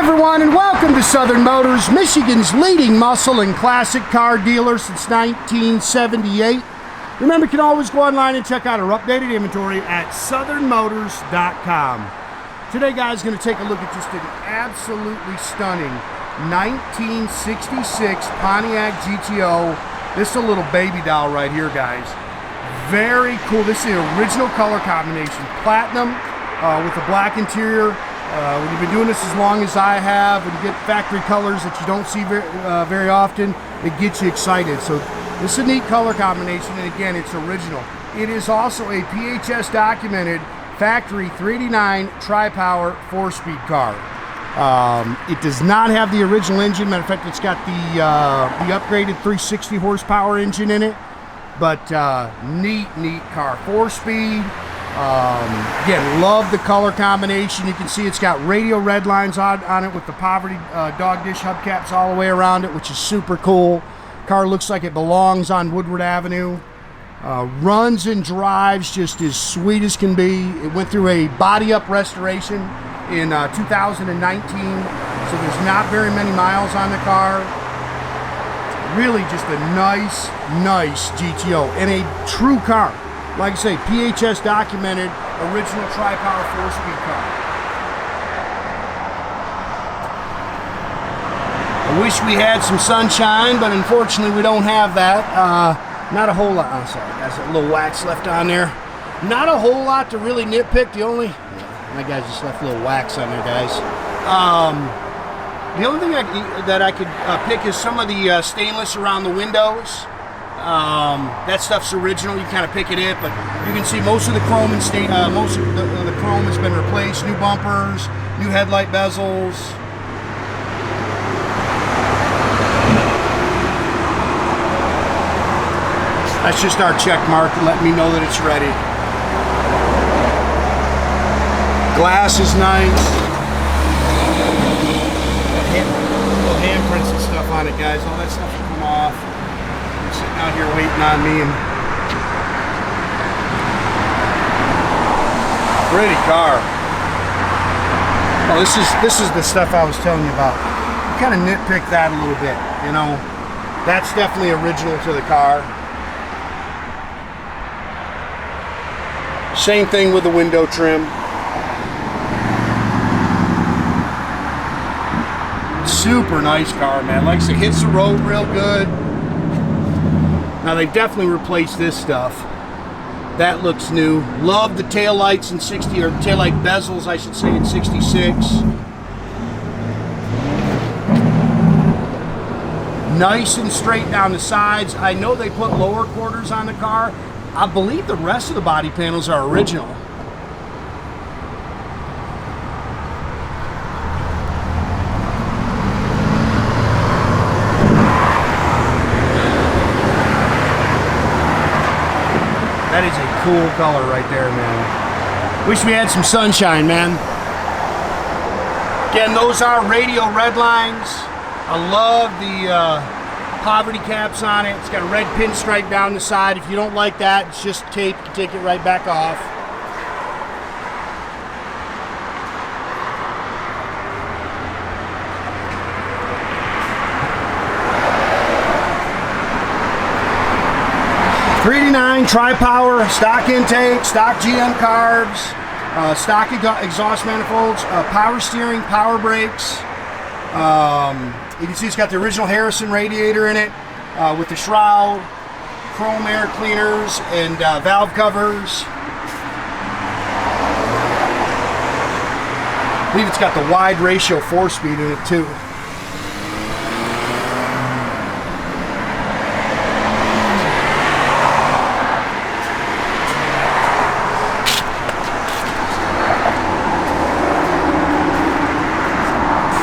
everyone, and welcome to Southern Motors, Michigan's leading muscle and classic car dealer since 1978. Remember, you can always go online and check out our updated inventory at southernmotors.com. Today, guys, going to take a look at just an absolutely stunning 1966 Pontiac GTO. This is a little baby doll right here, guys. Very cool. This is the original color combination, platinum with a black interior. When you've been doing this as long as I have, when you get factory colors that you don't see very often, it gets you excited. So this is a neat color combination, and again, it's original. It is also a PHS Documented factory 389 tri-power 4-speed car. It does not have the original engine. Matter of fact, it's got the upgraded 360 horsepower engine in it. But neat car, 4-speed. Again, love the color combination. You can see it's got radial red lines on it with the poverty dog dish hubcaps all the way around it, which is super cool. Car looks like it belongs on Woodward Avenue. Runs and drives just as sweet as can be. It went through a body up restoration in 2019, so there's not very many miles on the car. Really just a nice GTO and a true car. Like I say, PHS Documented, original tri-power 4-speed car. I wish we had some sunshine, but unfortunately we don't have that. Not a whole lot. I'm sorry, guys, a little wax left on there. Not a whole lot to really nitpick. The only, my guys just left a little wax on there, guys. The only thing that I could pick is some of the stainless around the windows. That stuff's original. You kind of pick it up, but you can see most of the chrome and most of the chrome has been replaced. New bumpers, new headlight bezels. That's just our check mark to let me know that it's ready. Glass is nice. Little handprints and stuff on it, guys. All that stuff will come off. Sitting out here waiting on me, and pretty car. Oh, this is the stuff I was telling you about. You kind of nitpick that a little bit, you know. That's definitely original to the car. Same thing with the window trim. Super nice car, man. Like I said, hits the road real good. Now they definitely replaced this stuff. That looks new. Love the taillights in 60, or the taillight bezels, I should say, in 66. Nice and straight down the sides. I know they put lower quarters on the car. I believe the rest of the body panels are original. That is a cool color right there, man. Wish we had some sunshine, man. Again, those are radial red lines. I love the poverty caps on it. It's got a red pinstripe down the side. If you don't like that, it's just tape. You can take it right back off. .389 tri-power, stock intake, stock GM carbs, stock exhaust manifolds, power steering, power brakes. You can see it's got the original Harrison radiator in it with the shroud, chrome air cleaners, and valve covers. I believe it's got the wide ratio 4-speed in it too.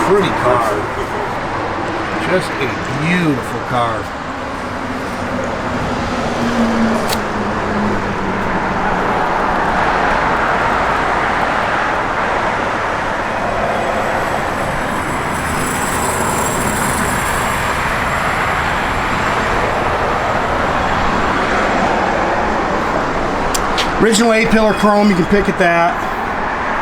Pretty car. Just a beautiful car. Original A-pillar chrome, you can pick at that.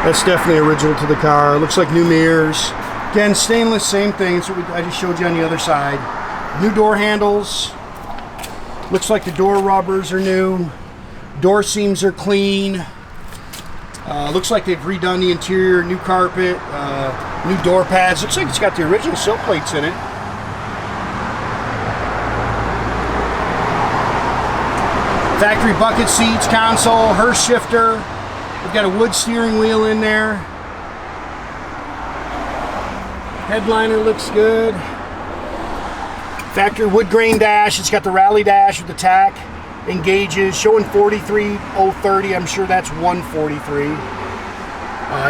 That's definitely original to the car. Looks like new mirrors. Again, stainless, same thing. So I just showed you on the other side. New door handles. Looks like the door rubbers are new. Door seams are clean. Looks like they've redone the interior, new carpet, new door pads. Looks like it's got the original sill plates in it. Factory bucket seats, console, Hurst shifter. We've got a wood steering wheel in there. Headliner looks good. Factory wood grain dash. It's got the rally dash with the tach engages, showing 43.030. I'm sure that's 143.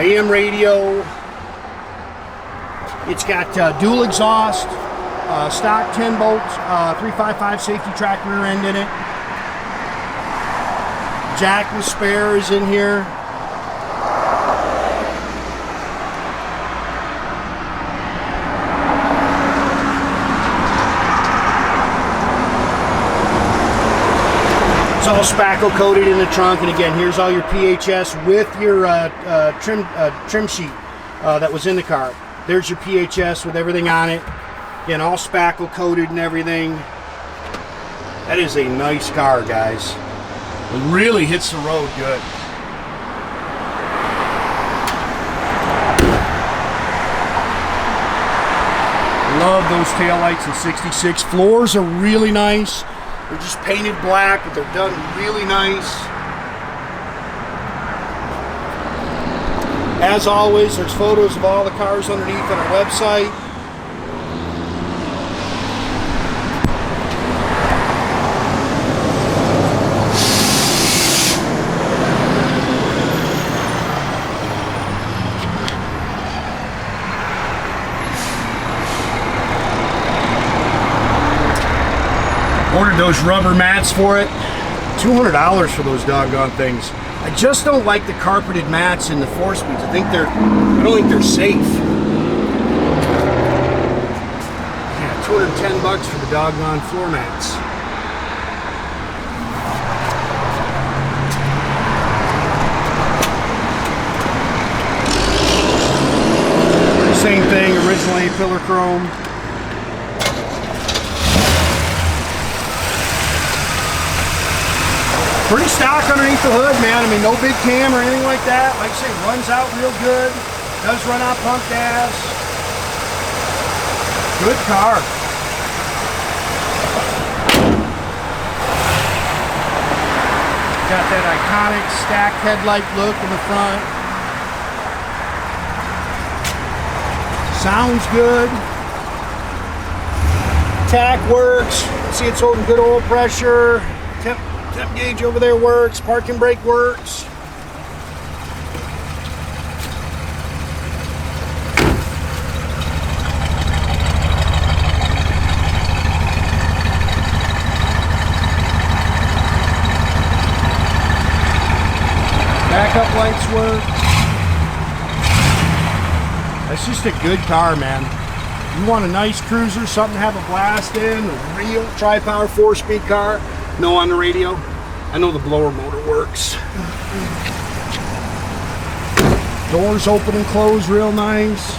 AM radio. It's got dual exhaust, stock 10 bolt, 355 safety track rear end in it. Jack with spare is in here. It's all spackle coated in the trunk, and again, here's all your PHS with your trim sheet that was in the car. There's your PHS with everything on it. Again, all spackle coated and everything. That is a nice car, guys. It really hits the road good. Love those taillights in 66. Floors are really nice. They're just painted black, but they're done really nice. As always, there's photos of all the cars underneath on our website. Ordered those rubber mats for it. $200 for those doggone things. I just don't like the carpeted mats in the 4-speeds. I don't think they're safe. Yeah, $210 for the doggone floor mats. Same thing, originally pillar chrome. Pretty stock underneath the hood, man. I mean, no big cam or anything like that. Like I say, runs out real good. Does run out pump gas. Good car. Got that iconic stacked headlight look in the front. Sounds good. Tach works. See, it's holding good oil pressure. Temp gauge over there works. Parking brake works. Backup lights work. That's just a good car, man. You want a nice cruiser, something to have a blast in, a real tri-power 4-speed car. No on the radio. I know the blower motor works. Doors open and close real nice.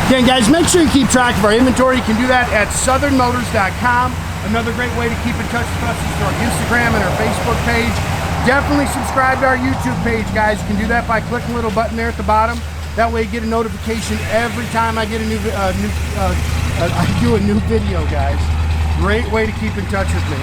Again, guys, make sure you keep track of our inventory. You can do that at southernmotors.com. Another great way to keep in touch with us is through our Instagram and our Facebook page. Definitely subscribe to our YouTube page, guys. You can do that by clicking the little button there at the bottom. That way you get a notification every time I get a I do a new video, guys. Great way to keep in touch with me.